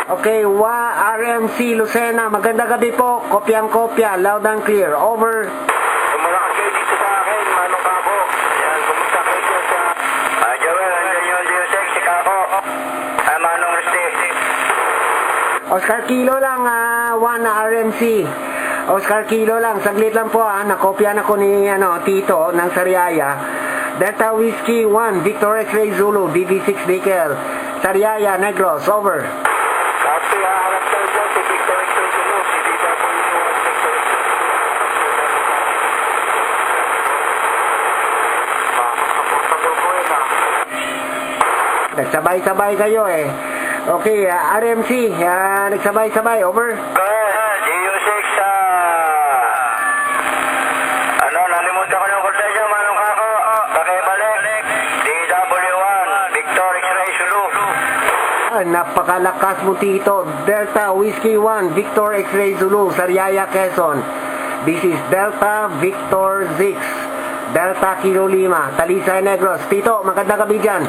Okay, RMC Lucena, magandang gabi po. Kopyang-kopya, loud and clear. Over. Tumulakan kayo dito sa akin, Manong Kako. Yan, pumunta kayo dyan sa... Joel, andyan yung Diosek, si Kako. Manong Rusty. Oscar Kilo lang, 1 RMC. Oscar Kilo lang, saglit lang po nakopya na ko ni Tito ng Sariaya. Delta Whiskey 1, Victor X-Ray Zulu, DV6 Nickel. Sariaya, Negros, over. Copy, harap tayo dyan, si Victor X-Ray Zulu, si DW1, Victor X-Ray Zulu. Makakapagpagod ko Nagsabay-sabay kayo eh. Okay, RMC, nagsabay-sabay, over. DU6, nalimutan ko ng kordesyo, Manong Kako. Pakibalik, DW1, Victor X-Ray Zulu. Napakalakas mo, Tito. Delta Whiskey 1, Victor X-Ray Zulu, Sariaya, Quezon. This is Delta Victor 6, Delta Kilo 5, Talisay, Negros. Tito, magandang gabi dyan.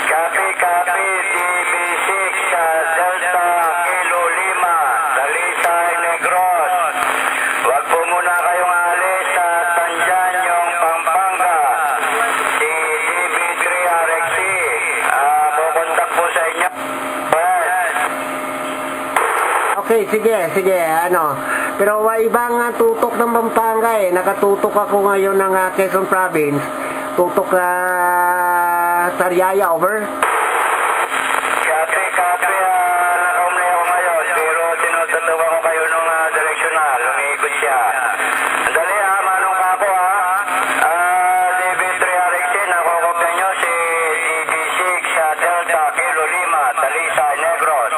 Copy, DB6, Delta Kilo 5, Talisay, Negros. Huwag po muna kayong alis sa Tandyan yung Pampanga. Si DB3 RXC, kukontak po sa inyo. Okay, sige, Pero ibang tutok ng Pampanga eh. Nakatutok ako ngayon ng Quezon Province. Tutok Sariaya, over. Copy, nakaumli ako ngayon, pero tinututuwa ko kayo nung directional, umiikot siya. Dali Manong Kako DB3 RXC, nakukopya nyo si DB6 sa Delta Kilo 5, Talisay, Negros.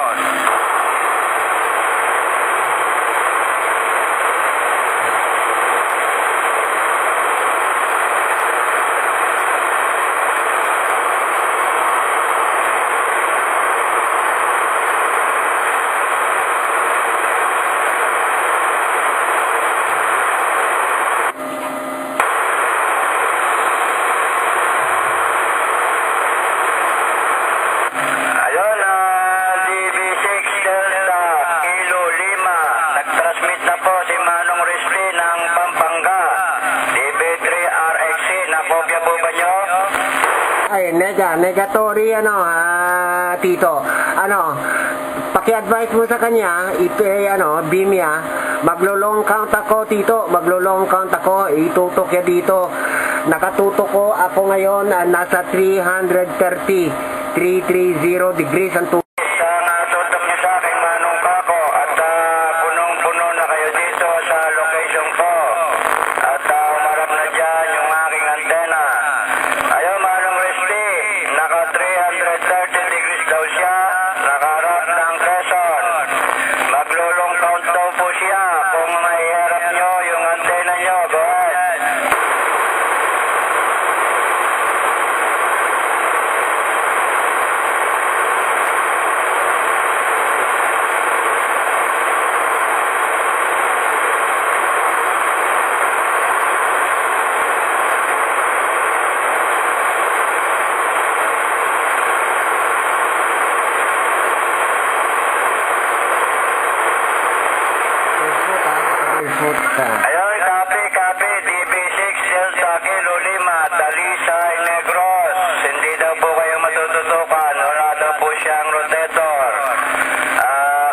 Ay, negatory, Tito. Paki-advise mo sa kanya, Bimya, maglo-long count ako, Tito, maglo-long count ako, itutok ya dito. Nakatutok ko, ako ngayon, nasa 330 degrees ang tutok. Tutok niya sa akin, Manong Kako, at punong-puno na kayo dito sa location ko. At umarap na dyan yung aking antena. Ayaw, Manong Rusty, naka 330 degrees daw siya, nakaharap ng Quezon. Maglulong count daw po siya kung maiharap nyo yung antena nyo. Go ahead. Ayun, copy, DB6, Delta Kilo 5, Talisay, Negros. Hindi daw po kayo matututukan, wala daw po siyang rotator.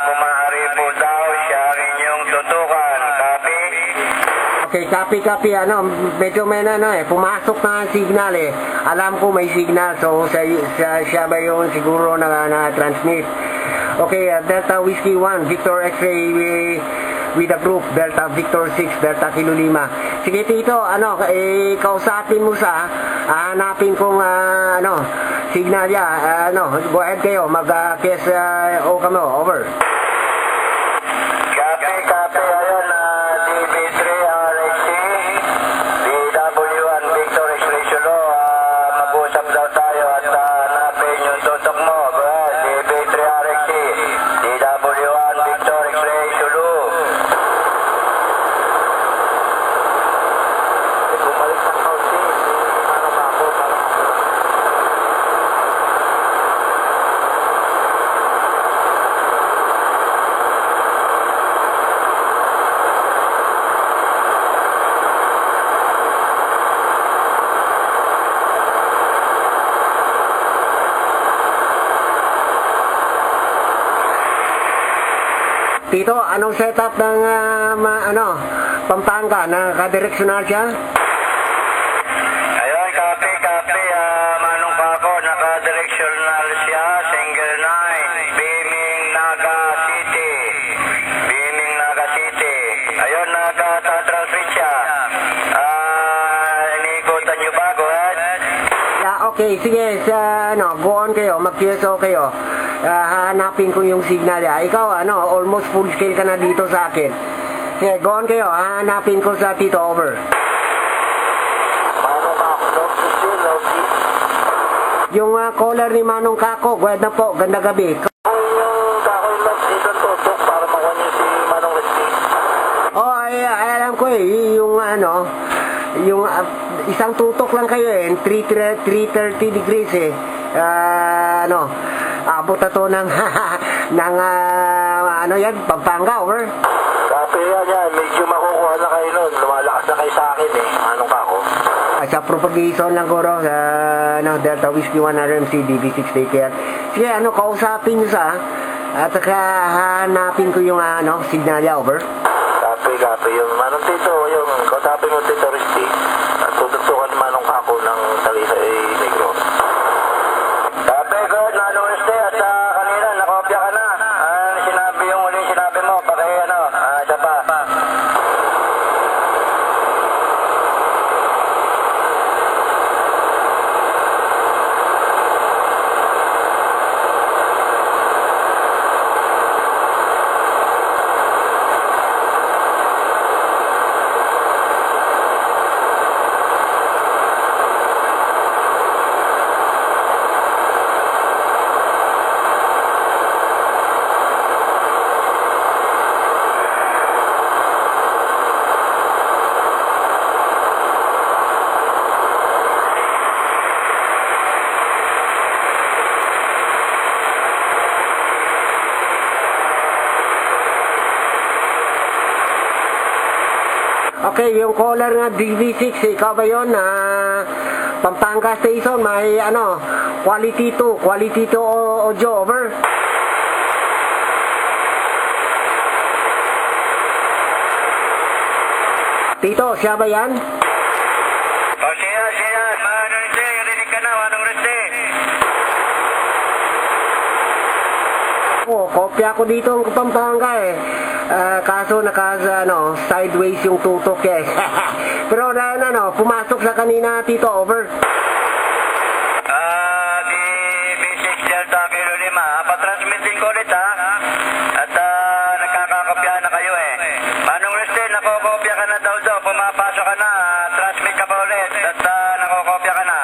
Kung maaari po daw siya inyong tutukan, copy? Okay, copy, medyo may pumasok na ang signal eh. Alam ko may signal, so siya ba yun siguro na-transmit. Okay, Delta Whiskey 1, Victor X-Ray with the group, Delta Victor 6, Delta Kilo 5. Sige, Tito, kausapin mo sa, hanapin kong, signal niya, go ahead kayo, mag-kiss, kami, over. Copy, ayun, DB3 RXC, DW1 Victor X-Ray Zulu, mag-usap daw tayo at hanapin yung tutok mo. Go ahead, DB3 RXC, DW1 Victor X-Ray Zulu. Bumalik ng council, Manong Kako, Tito, anong setup ng Pampanga? Nakadireksyonal siya? Ayun, copy. Manong Kako, naka-directional siya, single 9, beaming Naga City. Ayun, naka-transmit siya. Iniikutan niyo ba? Go ahead. Yeah, okay, sige, go on kayo, mag-QSO kayo. Hanapin ko yung signal ya. Ikaw, almost full scale ka na dito sa akin. Sige, go on kayo, hanapin ko sa Tito, over. Yung caller ni Manong Kako, go ahead na po, ganda gabi. Oh, ay, alam ko yung isang tutok lang kayo 330 degrees abot na to ng yan, Pampanga, over. Copy yan, medyo makukuha na kayo nun, lumalakas na kayo sa akin Manong Kako. Sa propagation lang ko Delta Whiskey 1 RMC DB6 Taker. Sige, kausapin nyo at saka hanapin ko yung signal ya, over. Copy. Yung Manong Tito, yung kausapin mo Tito Risty, at tututukan Manong Kako ng Talisay Negro. Copy, good, Manong Risty, at kanina, nakopya ka na. Sinabi yung uling sinabi mo, siya pa. Okay, yung caller nga DV6, ikaw ba yun? Pampanga Station, may quality 2 audio, over. Tito, siya ba yan? Siya. Manong Risty, rinig ka na, Manong Risty. Kopya ko dito ang Pampanga kaso sideways yung tutok pero pumasok sa kanina, Tito, over. DB6 Delta Kilo 5, patransmitin ko ulit at nagkakakopya na kayo Manong Risty, nakokopya ka na daw, pumapasok ka na, transmit ka pa ulit at nakokopya ka na.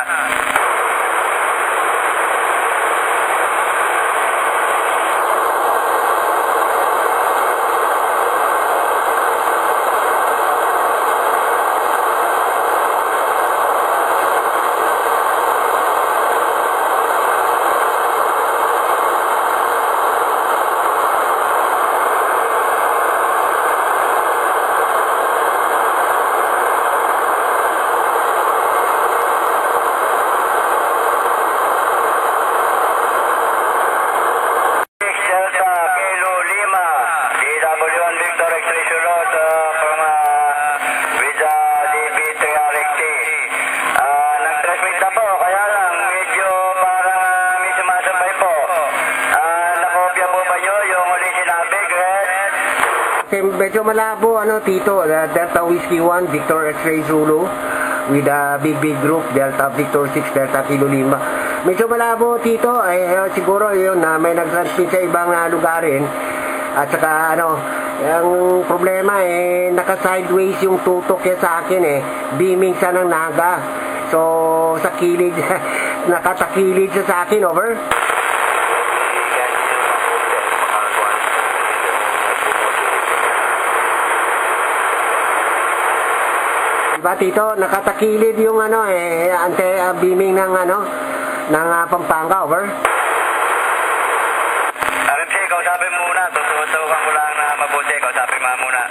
Medyo malabo, Tito, Delta Whiskey 1, Victor X-Ray Zulu, with a big group, Delta Victor 6, Delta Kilo 5. Medyo malabo, Tito, siguro yun na may nag-transmit sa ibang lugarin, at saka ang problema naka-sideways yung tutok sa akin beaming siya ng Naga. So, sa kilid, nakatakilid siya sa akin, over. Diba, Tito, nakatakilid yung anti-beaming ng Pampanga, over. RMC, kausapin muna. Tututukan ko lang na mabuti. Kausapin mo muna.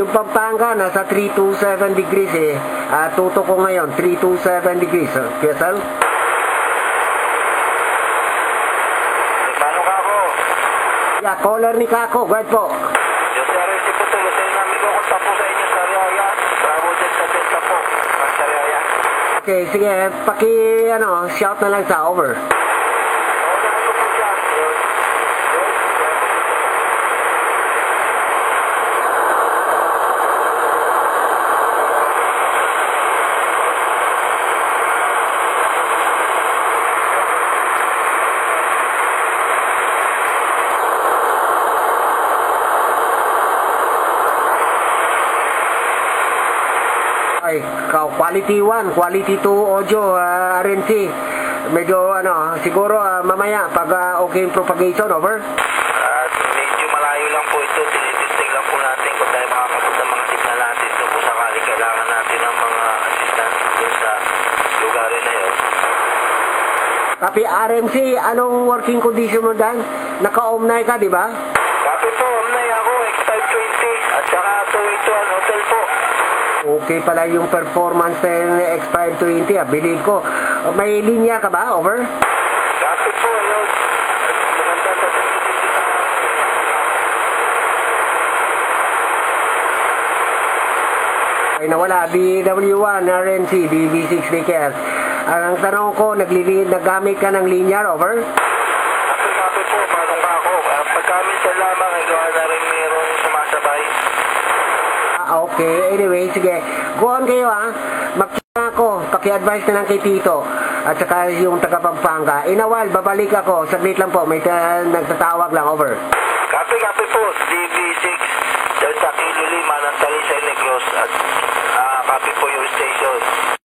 Yung Pampanga, nasa 327 degrees tutok ko ngayon, 327 degrees. QSL? Caller ni Kako, guard po. Yung sa RNC po to, yung namin ko kung tapo sa inyo sa Riyaya. Bravo din sa Delta po. Sa Riyaya. Okay, sige, shout na lang sa over. Ay, quality 1, quality 2 audio, RNC. Medyo, siguro mamaya pag okay yung propagation, over? Medyo malayo lang po ito. Tinitesting lang po natin kung tayo makakapunta mga signal natin doon kung sakali kailangan natin ng mga assistance doon sa lugarin na yun. Copy, RMC, anong working condition mo dan? Naka-omnay ka, di ba? Copy po, omnay ako, X520 at saka 281 hotel po. Okay pala yung performance ng X520, bilib ko. May linya ka ba? Over? Copy po, yun. Maganda sa ay nawala, BW1, RNC, DB6 Decare. Ang tanong ko, naggamit ka ng linear, over? Copy po, manong ka ako. Pagkaminsan lamang, gawa na rin mayroong sumasabay. Okay, anyway, sige. Go on kayo Magkita ako, paki-advise na lang kay Tito. At saka yung taga-Pampanga. Inawal, babalik ako. Saglit lang po, may nagtatawag lang, over. Copy po, DB6, Delta Kilo 5.